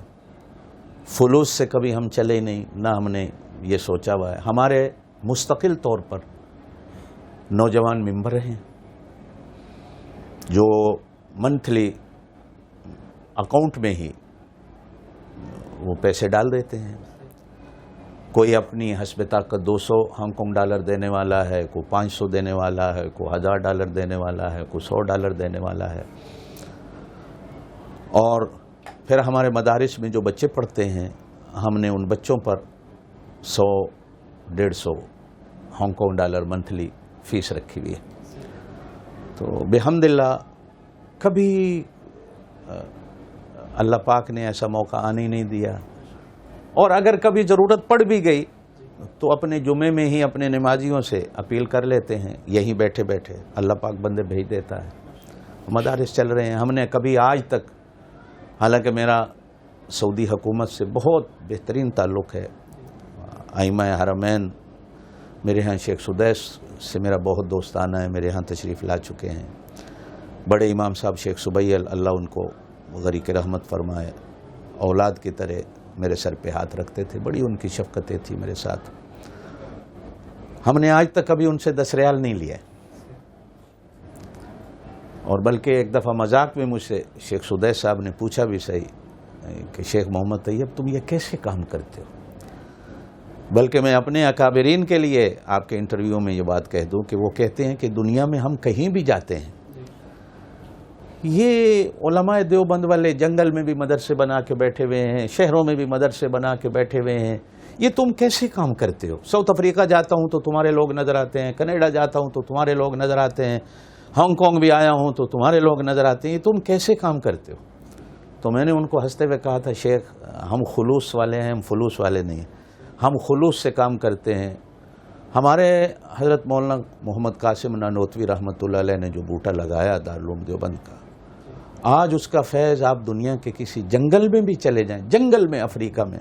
فلوس سے کبھی ہم چلے نہیں, نہ ہم نے یہ سوچا ہوا ہے. ہمارے مستقل طور پر نوجوان ممبر ہیں جو منتھلی اکاؤنٹ میں ہی وہ پیسے ڈال دیتے ہیں. کوئی اپنی حسب طاقت 200 ہانگ کانگ ڈالر دینے والا ہے, کوئی 500 دینے والا ہے, کوئی 1000 ڈالر دینے والا ہے, کوئی 100 ڈالر دینے والا ہے. اور پھر ہمارے مدارس میں جو بچے پڑھتے ہیں ہم نے ان بچوں پر 100-150 Hong Kong dollar monthly fee رکھی ہوئی ہے. تو بحمداللہ کبھی اللہ پاک نے ایسا موقع آنے ہی نہیں دیا. اور اگر کبھی ضرورت پڑ بھی گئی تو اپنے جمعے میں ہی اپنے نمازیوں سے اپیل کر لیتے ہیں, یہیں بیٹھے بیٹھے اللہ پاک بندے بھیج دیتا ہے. مدارس چل رہے ہیں. ہم نے کبھی آج تک, حالانکہ میرا سعودی حکومت سے بہت بہترین تعلق ہے, ائمہ حرمین میرے ہاں شیخ سدیس سے میرا بہت دوستانہ ہے, میرے ہاں تشریف لا چکے ہیں. بڑے امام صاحب شیخ سبیل اللہ ان کو غریق رحمت فرمائے, اولاد کی طرح میرے سر پہ ہاتھ رکھتے تھے, بڑی ان کی شفقتیں تھی میرے ساتھ. ہم نے آج تک کبھی ان سے 10 ریال نہیں لیا, اور بلکہ ایک دفعہ مذاق میں مجھ سے شیخ سدیس صاحب نے پوچھا بھی صحیح, کہ شیخ محمد طیب تم یہ کیسے کام کرتے ہو. بلکہ میں اپنے اکابرین کے لیے آپ کے انٹرویو میں یہ بات کہہ دوں کہ وہ کہتے ہیں کہ دنیا میں ہم کہیں بھی جاتے ہیں، یہ علماء دیوبند والے جنگل میں بھی مدرسے بنا کے بیٹھے ہوئے ہیں، شہروں میں بھی مدرسے بنا کے بیٹھے ہوئے ہیں، یہ تم کیسے کام کرتے ہو؟ ساؤتھ افریقہ جاتا ہوں تو تمہارے لوگ نظر آتے ہیں، کینیڈا جاتا ہوں تو تمہارے لوگ نظر آتے ہیں، ہانگ کانگ بھی آیا ہوں تو تمہارے لوگ نظر آتے ہیں، یہ تم کیسے کام کرتے ہو؟ تو میں نے ان کو ہنستے ہوئے کہا تھا شیخ ہم خلوص والے ہیں، ہم فلوس والے نہیں ہیں، ہم خلوص سے کام کرتے ہیں. ہمارے حضرت مولانا محمد قاسم نانوتوی رحمۃ اللہ علیہ نے جو بوٹا لگایا دارالعلوم دیوبند کا، آج اس کا فیض آپ دنیا کے کسی جنگل میں بھی چلے جائیں، جنگل میں افریقہ میں،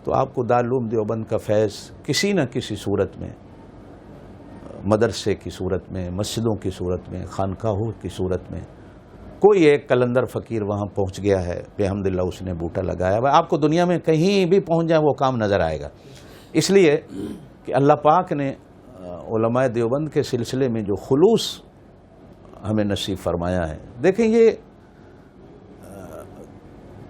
تو آپ کو دارالعلوم دیوبند کا فیض کسی نہ کسی صورت میں، مدرسے کی صورت میں، مسجدوں کی صورت میں، خانقاہوں کی صورت میں، کوئی ایک قلندر فقیر وہاں پہنچ گیا ہے، بحمداللہ اس نے بوٹا لگایا ہے. آپ کو دنیا میں کہیں بھی پہنچ جائے وہ کام نظر آئے گا، اس لیے کہ اللہ پاک نے علماء دیوبند کے سلسلے میں جو خلوص ہمیں نصیب فرمایا ہے. دیکھیں یہ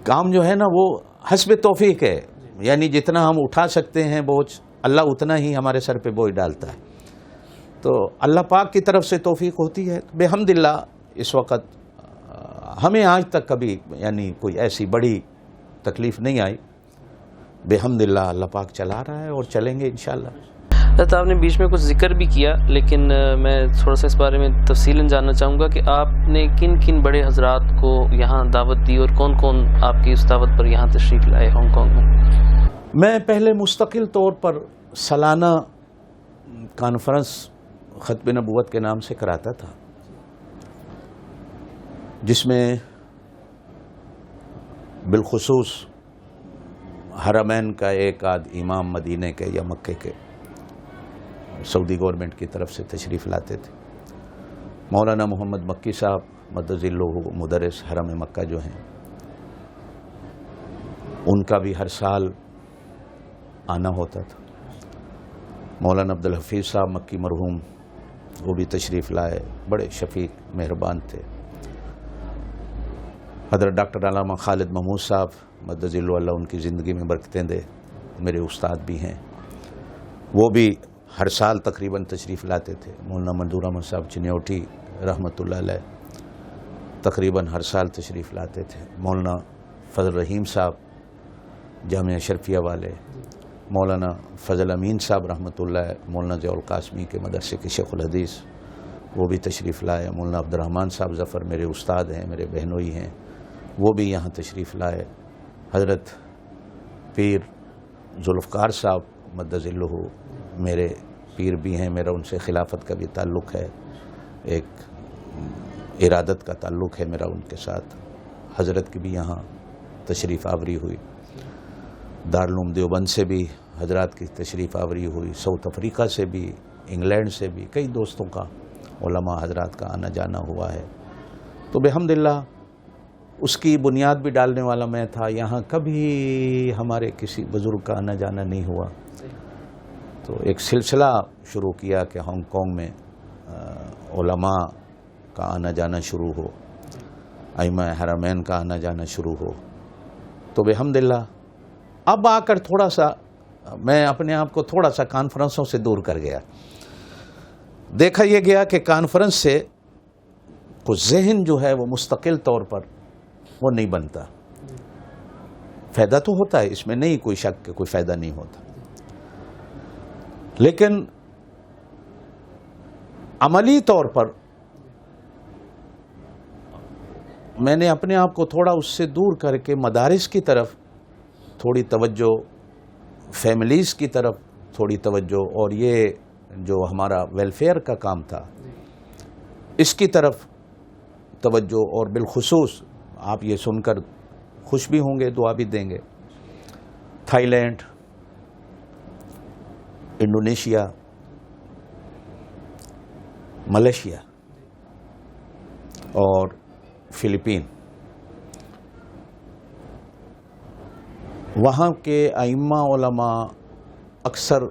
کام جو ہے نا وہ حسب توفیق ہے، یعنی جتنا ہم اٹھا سکتے ہیں بوجھ اللہ اتنا ہی ہمارے سر پہ بوجھ ڈالتا ہے. تو اللہ پاک کی طرف سے توفیق ہوتی ہے. بحمداللہ اس وقت ہمیں آج تک کبھی یعنی کوئی ایسی بڑی تکلیف نہیں آئی. بحمداللہ اللہ پاک چلا رہا ہے اور چلیں گے انشاءاللہ. حضرت آپ نے بیچ میں کچھ ذکر بھی کیا، لیکن میں تھوڑا سا اس بارے میں تفصیلاً جاننا چاہوں گا کہ آپ نے کن کن بڑے حضرات کو یہاں دعوت دی اور کون کون آپ کی اس دعوت پر یہاں تشریف لائے ہانگ کانگ میں؟ میں پہلے مستقل طور پر سالانہ کانفرنس ختم نبوت کے نام سے کراتا تھا، جس میں بالخصوص حرمین کا ایک آدھ امام مدینہ کے یا مکے کے سعودی گورنمنٹ کی طرف سے تشریف لاتے تھے. مولانا محمد مکی صاحب مدظلہ مدرس حرم مکہ جو ہیں، ان کا بھی ہر سال آنا ہوتا تھا. مولانا عبدالحفیظ صاحب مکی مرحوم وہ بھی تشریف لائے، بڑے شفیق مہربان تھے. حضرت ڈاکٹر علامہ خالد محمود صاحب مدظلہ اللہ ان کی زندگی میں برکتیں دے، میرے استاد بھی ہیں، وہ بھی ہر سال تقریباً تشریف لاتے تھے. مولانا منظور احمد صاحب چنیوٹی رحمۃ اللہ علیہ تقریباً ہر سال تشریف لاتے تھے. مولانا فضل رحیم صاحب جامعہ اشرفیہ والے، مولانا فضل امین صاحب رحمۃ اللہ مولانا ضیاء القاسمی کے مدرسے کے شیخ الحدیث، وہ بھی تشریف لائے. مولانا عبد الرحمن صاحب ظفر میرے استاد ہیں، میرے بہنوئی ہیں، وہ بھی یہاں تشریف لائے. حضرت پیر ذوالفقار صاحب مدظلہ میرے پیر بھی ہیں، میرا ان سے خلافت کا بھی تعلق ہے، ایک ارادت کا تعلق ہے میرا ان کے ساتھ. حضرت کی بھی یہاں تشریف آوری ہوئی. دارالعلوم دیوبند سے بھی حضرات کی تشریف آوری ہوئی، ساؤتھ افریقہ سے بھی، انگلینڈ سے بھی کئی دوستوں کا، علماء حضرات کا آنا جانا ہوا ہے. تو بحمداللہ اس کی بنیاد بھی ڈالنے والا میں تھا. یہاں کبھی ہمارے کسی بزرگ کا آنا جانا نہیں ہوا. تو ایک سلسلہ شروع کیا کہ ہانگ کانگ میں علماء کا آنا جانا شروع ہو، ائمہ حرمین کا آنا جانا شروع ہو. تو بحمداللہ اب آ کر تھوڑا سا میں اپنے آپ کو تھوڑا سا کانفرنسوں سے دور کر گیا. دیکھا یہ گیا کہ کانفرنس سے کچھ ذہن جو ہے وہ مستقل طور پر وہ نہیں بنتا. فائدہ تو ہوتا ہے، اس میں نہیں کوئی شک کہ کوئی فائدہ نہیں ہوتا، لیکن عملی طور پر میں نے اپنے آپ کو تھوڑا اس سے دور کر کے مدارس کی طرف تھوڑی توجہ، فیملیز کی طرف تھوڑی توجہ، اور یہ جو ہمارا ویلفیئر کا کام تھا اس کی طرف توجہ. اور بالخصوص آپ یہ سن کر خوش بھی ہوں گے، دعا بھی دیں گے، تھائی لینڈ، انڈونیشیا، ملیشیا اور فلپین، وہاں کے ائمہ علماء اکثر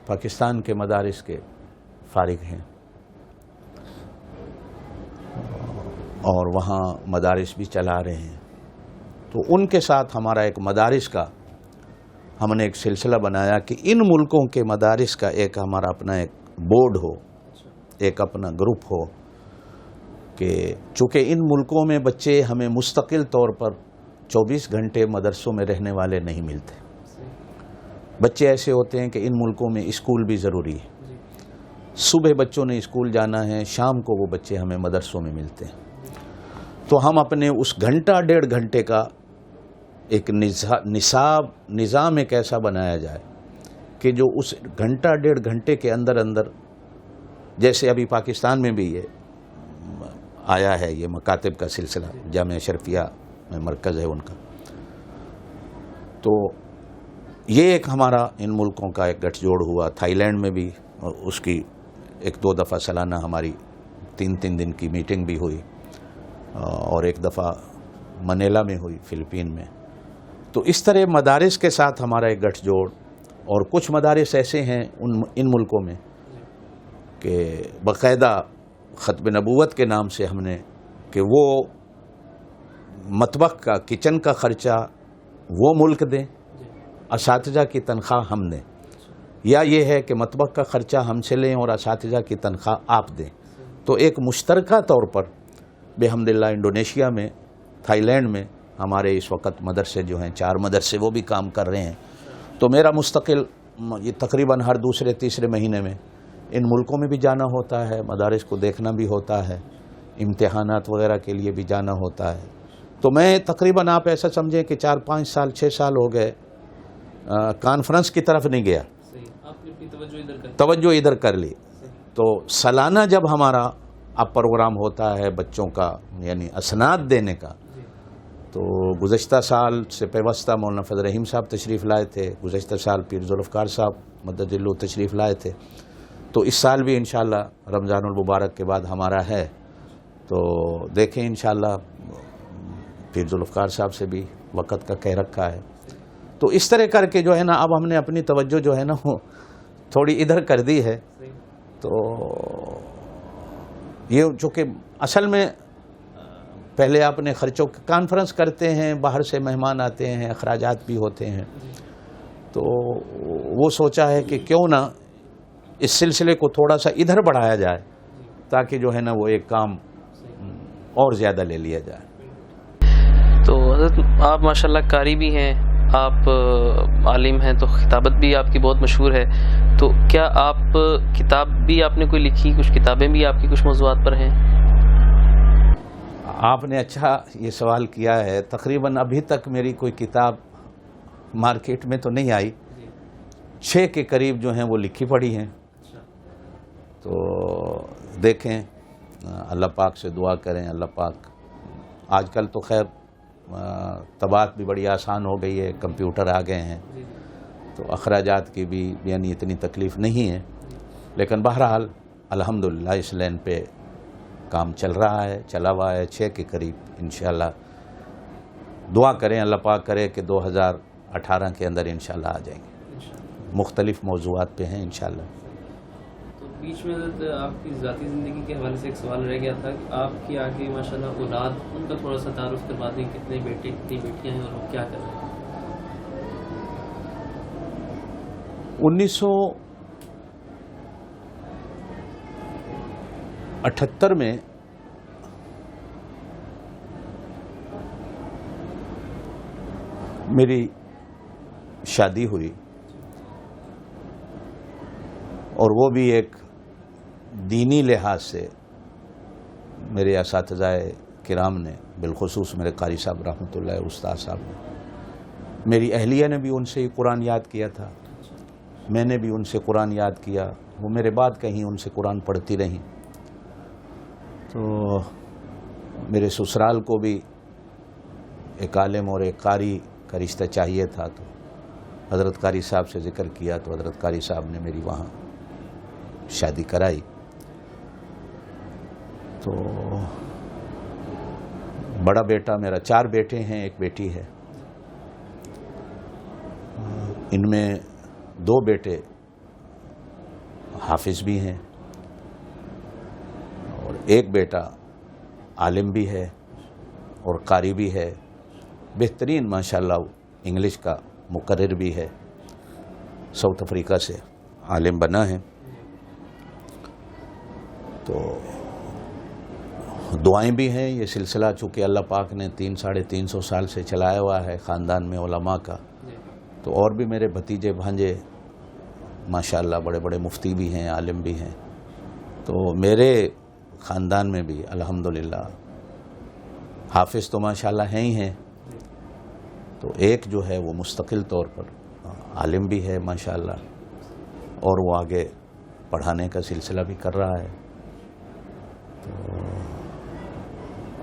پاکستان کے مدارس کے فارغ ہیں، اور وہاں مدارس بھی چلا رہے ہیں. تو ان کے ساتھ ہمارا ایک مدارس کا ہم نے ایک سلسلہ بنایا کہ ان ملکوں کے مدارس کا ایک ہمارا اپنا ایک بورڈ ہو، ایک اپنا گروپ ہو، کہ چونکہ ان ملکوں میں بچے ہمیں مستقل طور پر 24 گھنٹے مدرسوں میں رہنے والے نہیں ملتے. بچے ایسے ہوتے ہیں کہ ان ملکوں میں اسکول بھی ضروری ہے. صبح بچوں نے اسکول جانا ہے، شام کو وہ بچے ہمیں مدرسوں میں ملتے ہیں. تو ہم اپنے اس گھنٹہ 1.5 گھنٹے کا ایک نظام ایک ایسا بنایا جائے کہ جو اس گھنٹہ 1.5 گھنٹے کے اندر جیسے ابھی پاکستان میں بھی یہ آیا ہے، یہ مکاتب کا سلسلہ، جامعہ اشرفیہ میں مرکز ہے ان کا. تو یہ ایک ہمارا ان ملکوں کا ایک گٹھ جوڑ ہوا. تھائی لینڈ میں بھی اس کی 1-2 دفعہ سالانہ ہماری 3 دن کی میٹنگ بھی ہوئی، اور 1 دفعہ منیلا میں ہوئی، فلپین میں. تو اس طرح مدارس کے ساتھ ہمارا ایک گٹھ جوڑ. اور کچھ مدارس ایسے ہیں ان ملکوں میں کہ باقاعدہ ختم نبوت کے نام سے ہم نے کہ وہ مطبخ کا، کچن کا خرچہ وہ ملک دیں، اساتذہ کی تنخواہ ہم دیں، یا یہ ہے کہ مطبخ کا خرچہ ہم سے لیں اور اساتذہ کی تنخواہ آپ دیں. تو ایک مشترکہ طور پر بحمدللہ انڈونیشیا میں، تھائی لینڈ میں ہمارے اس وقت مدرسے جو ہیں 4 مدرسے وہ بھی کام کر رہے ہیں. تو میرا مستقل یہ تقریباً ہر 2-3 مہینے میں ان ملکوں میں بھی جانا ہوتا ہے، مدارس کو دیکھنا بھی ہوتا ہے، امتحانات وغیرہ کے لیے بھی جانا ہوتا ہے. تو میں تقریباً آپ ایسا سمجھیں کہ 4-5 سال 6 سال ہو گئے کانفرنس کی طرف نہیں گیا، توجہ ادھر کر لی. تو سالانہ جب ہمارا اب پروگرام ہوتا ہے بچوں کا، یعنی اسناد دینے کا، تو گزشتہ سال سے پیوستہ مولانا فضل رحیم صاحب تشریف لائے تھے، گزشتہ سال پیر ذوالفقار صاحب مدد اللہ تشریف لائے تھے. تو اس سال بھی انشاءاللہ رمضان المبارک کے بعد ہمارا ہے. تو دیکھیں انشاءاللہ پیر ذوالفقار صاحب سے بھی وقت کا کہہ رکھا ہے. تو اس طرح کر کے جو ہے نا اب ہم نے اپنی توجہ جو ہے نا وہ تھوڑی ادھر کر دی ہے. تو یہ چونکہ اصل میں پہلے اپنے خرچوں کی کانفرنس کرتے ہیں، باہر سے مہمان آتے ہیں، اخراجات بھی ہوتے ہیں. تو وہ سوچا ہے کہ کیوں نہ اس سلسلے کو تھوڑا سا ادھر بڑھایا جائے تاکہ جو ہے نا وہ ایک کام اور زیادہ لے لیا جائے. تو حضرت آپ ماشاءاللہ قاری بھی ہیں، آپ عالم ہیں، تو خطابت بھی آپ کی بہت مشہور ہے. تو کیا آپ کتاب بھی آپ نے کوئی لکھی، کچھ کتابیں بھی آپ کی کچھ موضوعات پر ہیں؟ آپ نے اچھا یہ سوال کیا ہے. تقریباً ابھی تک میری کوئی کتاب مارکیٹ میں تو نہیں آئی. 6 کے قریب جو ہیں وہ لکھی پڑھی ہیں. تو دیکھیں، اللہ پاک سے دعا کریں. اللہ پاک آج کل تو خیر طباعت بھی بڑی آسان ہو گئی ہے، کمپیوٹر آ گئے ہیں، تو اخراجات کی بھی یعنی اتنی تکلیف نہیں ہے. لیکن بہرحال الحمدللہ اس لین پہ کام چل رہا ہے، چلا ہوا ہے. 6 کے قریب انشاءاللہ دعا کریں، اللہ پاک کرے کہ 2018 کے اندر انشاءاللہ آ جائیں گے. مختلف موضوعات پہ ہیں انشاءاللہ. تو بیچ میں آپ کی ذاتی زندگی کے حوالے سے ایک سوال رہ گیا تھا کہ آپ کی آگے ماشاءاللہ اولاد، ان کا تھوڑا سا تعارف کروا دیں، کتنے بیٹے کتنی بیٹیاں ہیں اور وہ کیا کر رہے ہیں؟ 1978 میں میری شادی ہوئی، اور وہ بھی ایک دینی لحاظ سے میرے اساتذہ کرام نے، بالخصوص میرے قاری صاحب رحمۃ اللہ استاد صاحب نے، میری اہلیہ نے بھی ان سے ہی قرآن یاد کیا تھا، میں نے بھی ان سے قرآن یاد کیا. وہ میرے بعد کہیں ان سے قرآن پڑھتی رہیں. تو میرے سسرال کو بھی ایک عالم اور ایک قاری کا رشتہ چاہیے تھا. تو حضرت قاری صاحب سے ذکر کیا تو حضرت قاری صاحب نے میری وہاں شادی کرائی. تو بڑا بیٹا میرا، 4 بیٹے ہیں، 1 بیٹی ہے. ان میں 2 بیٹے حافظ بھی ہیں اور 1 بیٹا عالم بھی ہے اور قاری بھی ہے. بہترین ماشاءاللہ انگلش کا مقرر بھی ہے، ساؤتھ افریقہ سے عالم بنا ہے. تو دعائیں بھی ہیں. یہ سلسلہ چونکہ اللہ پاک نے 300-350 سال سے چلایا ہوا ہے خاندان میں علماء کا، تو اور بھی میرے بھتیجے بھانجے ماشاءاللہ بڑے بڑے مفتی بھی ہیں، عالم بھی ہیں. تو میرے خاندان میں بھی الحمدللہ حافظ تو ماشاءاللہ ہیں ہی ہیں، تو ایک جو ہے وہ مستقل طور پر عالم بھی ہے ماشاءاللہ، اور وہ آگے پڑھانے کا سلسلہ بھی کر رہا ہے.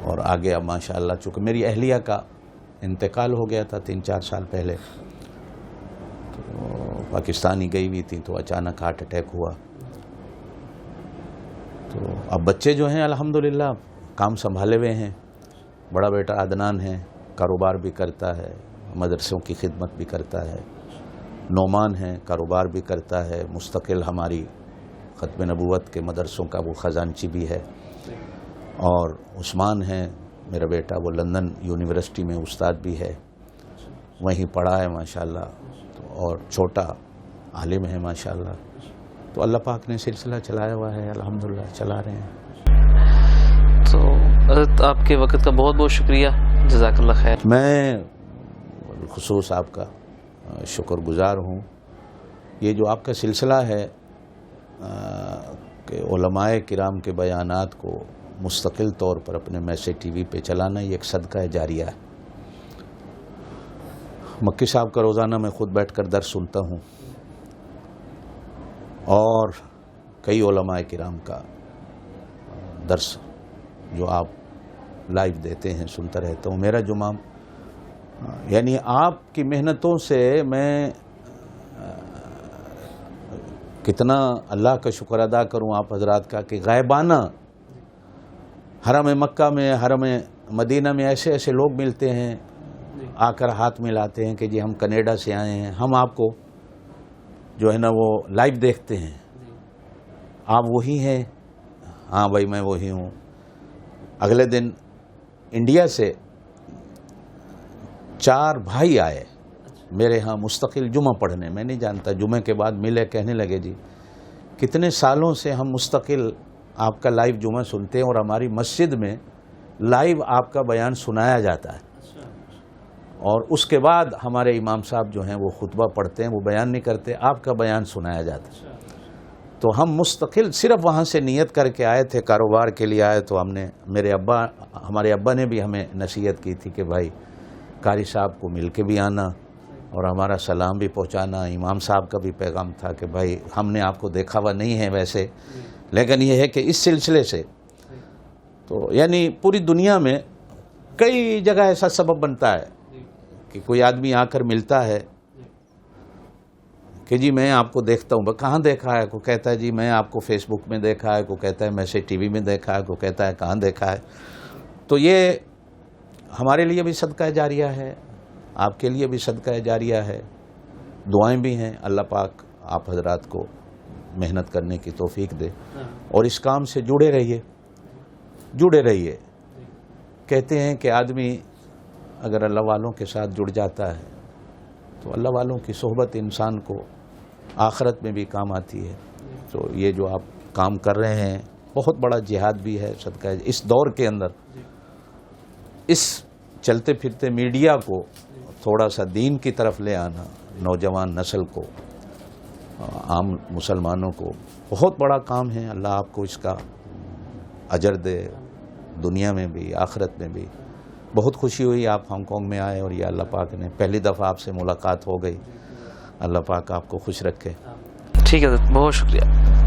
اور آگے اب ماشاءاللہ چونکہ میری اہلیہ کا انتقال ہو گیا تھا 3-4 سال پہلے، تو پاکستان ہی گئی ہوئی تھی، تو اچانک ہارٹ اٹیک ہوا. تو اب بچے جو ہیں الحمدللہ کام سنبھالے ہوئے ہیں. بڑا بیٹا عدنان ہے، کاروبار بھی کرتا ہے، مدرسوں کی خدمت بھی کرتا ہے. نعمان ہے، کاروبار بھی کرتا ہے، مستقل ہماری ختم نبوت کے مدرسوں کا وہ خزانچی بھی ہے. اور عثمان ہے میرا بیٹا، وہ لندن یونیورسٹی میں استاد بھی ہے، وہیں پڑھا ہے ماشاءاللہ. اور چھوٹا عالم ہے ماشاءاللہ. تو اللہ پاک نے سلسلہ چلایا ہوا ہے، الحمدللہ چلا رہے ہیں. تو حضرت آپ کے وقت کا بہت بہت شکریہ، جزاک اللہ خیر. میں بالخصوص آپ کا شکر گزار ہوں. یہ جو آپ کا سلسلہ ہے کہ علماء کرام کے بیانات کو مستقل طور پر اپنے میسج ٹی وی پہ چلانا، یہ ایک صدقہ جاریہ ہے. مکی صاحب کا روزانہ میں خود بیٹھ کر درس سنتا ہوں، اور کئی علماء کرام کا درس جو آپ لائیو دیتے ہیں سنتا رہتا ہوں. میرا جمعہ یعنی آپ کی محنتوں سے میں کتنا اللہ کا شکر ادا کروں آپ حضرات کا کہ غائبانہ حرم مکہ میں، حرم مدینہ میں ایسے ایسے لوگ ملتے ہیں، آ کر ہاتھ ملاتے ہیں کہ جی ہم کینیڈا سے آئے ہیں، ہم آپ کو جو ہے نا وہ لائیو دیکھتے ہیں، آپ وہی ہیں؟ ہاں بھائی میں وہی ہوں. اگلے دن انڈیا سے 4 بھائی آئے میرے ہاں مستقل جمعہ پڑھنے. میں نہیں جانتا، جمعہ کے بعد ملے، کہنے لگے جی کتنے سالوں سے ہم مستقل آپ کا لائیو جمعہ سنتے ہیں، اور ہماری مسجد میں لائیو آپ کا بیان سنایا جاتا ہے، اور اس کے بعد ہمارے امام صاحب جو ہیں وہ خطبہ پڑھتے ہیں، وہ بیان نہیں کرتے، آپ کا بیان سنایا جاتا ہے. تو ہم مستقل صرف وہاں سے نیت کر کے آئے تھے، کاروبار کے لیے آئے. تو ہم نے ہمارے ابا نے بھی ہمیں نصیحت کی تھی کہ بھائی قاری صاحب کو مل کے بھی آنا اور ہمارا سلام بھی پہنچانا. امام صاحب کا بھی پیغام تھا کہ بھائی ہم نے آپ کو دیکھا ہوا نہیں ہے ویسے، لیکن یہ ہے کہ اس سلسلے سے تو یعنی پوری دنیا میں کئی جگہ ایسا سبب بنتا ہے کہ کوئی آدمی آ کر ملتا ہے کہ جی میں آپ کو دیکھتا ہوں. کہاں دیکھا ہے؟ کو کہتا ہے جی میں آپ کو فیس بک میں دیکھا ہے، کو کہتا ہے میسج ٹی وی میں دیکھا ہے، کو کہتا ہے کہاں دیکھا ہے. تو یہ ہمارے لیے بھی صدقہ جاریہ ہے، آپ کے لیے بھی صدقہ جاریہ ہے. دعائیں بھی ہیں، اللہ پاک آپ حضرات کو محنت کرنے کی توفیق دے، اور اس کام سے جڑے رہیے. کہتے ہیں کہ آدمی اگر اللہ والوں کے ساتھ جڑ جاتا ہے تو اللہ والوں کی صحبت انسان کو آخرت میں بھی کام آتی ہے. تو یہ جو آپ کام کر رہے ہیں بہت بڑا جہاد بھی ہے، صدقہ اس دور کے اندر اس چلتے پھرتے میڈیا کو تھوڑا سا دین کی طرف لے آنا، نوجوان نسل کو، عام مسلمانوں کو، بہت بڑا کام ہے. اللہ آپ کو اس کا اجر دے، دنیا میں بھی آخرت میں بھی. بہت خوشی ہوئی آپ ہانگ کانگ میں آئے، اور یہ اللہ پاک نے پہلی دفعہ آپ سے ملاقات ہو گئی. اللہ پاک آپ کو خوش رکھے. ٹھیک ہے، بہت شکریہ.